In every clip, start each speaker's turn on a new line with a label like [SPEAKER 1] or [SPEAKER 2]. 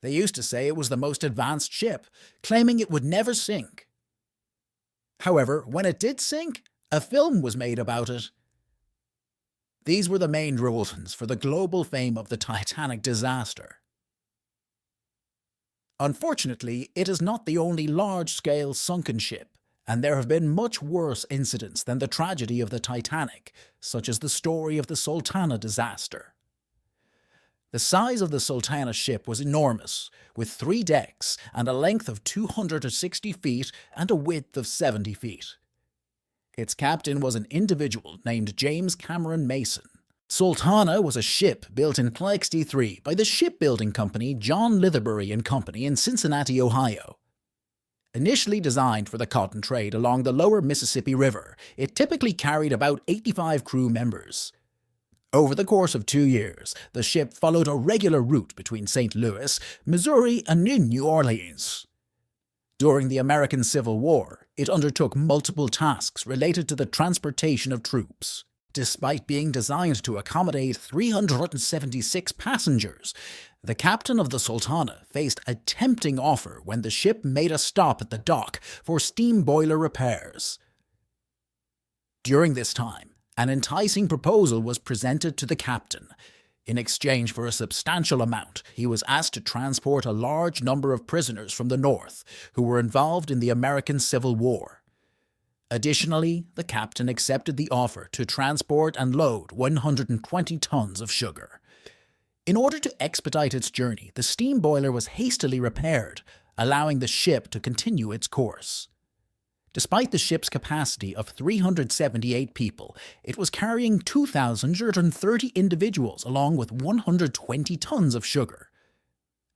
[SPEAKER 1] They used to say it was the most advanced ship, claiming it would never sink. However, when it did sink, a film was made about it. These were the main reasons for the global fame of the Titanic disaster. Unfortunately, it is not the only large-scale sunken ship, and there have been much worse incidents than the tragedy of the Titanic, such as the story of the Sultana disaster. The size of the Sultana ship was enormous, with 3 decks and a length of 260 feet and a width of 70 feet. Its captain was an individual named James Cameron Mason. Sultana was a ship built in Clexty 3 by the shipbuilding company John Lithebury & Company in Cincinnati, Ohio. Initially designed for the cotton trade along the lower Mississippi River, it typically carried about 85 crew members. Over the course of 2 years, the ship followed a regular route between St. Louis, Missouri, and New Orleans. During the American Civil War, it undertook multiple tasks related to the transportation of troops. Despite being designed to accommodate 376 passengers, the captain of the Sultana faced a tempting offer when the ship made a stop at the dock for steam boiler repairs. During this time, an enticing proposal was presented to the captain. In exchange for a substantial amount, he was asked to transport a large number of prisoners from the North who were involved in the American Civil War. Additionally, the captain accepted the offer to transport and load 120 tons of sugar. In order to expedite its journey, the steam boiler was hastily repaired, allowing the ship to continue its course. Despite the ship's capacity of 378 people, it was carrying 2,030 individuals along with 120 tons of sugar.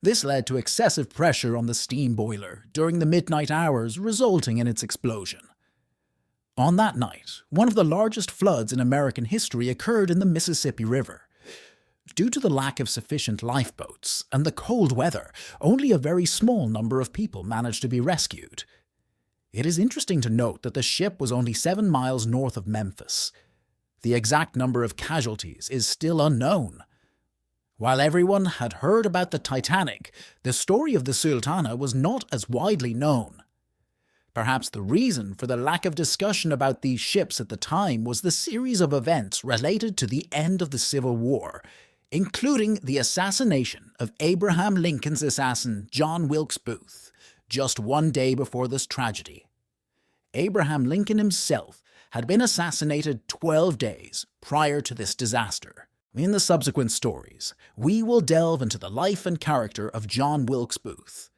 [SPEAKER 1] This led to excessive pressure on the steam boiler during the midnight hours, resulting in its explosion. On that night, one of the largest floods in American history occurred in the Mississippi River. Due to the lack of sufficient lifeboats and the cold weather, only a very small number of people managed to be rescued. It is interesting to note that the ship was only 7 miles north of Memphis. The exact number of casualties is still unknown. While everyone had heard about the Titanic, the story of the Sultana was not as widely known. Perhaps the reason for the lack of discussion about these ships at the time was the series of events related to the end of the Civil War, including the assassination of Abraham Lincoln's assassin John Wilkes Booth, just 1 day before this tragedy. Abraham Lincoln himself had been assassinated 12 days prior to this disaster. In the subsequent stories, we will delve into the life and character of John Wilkes Booth.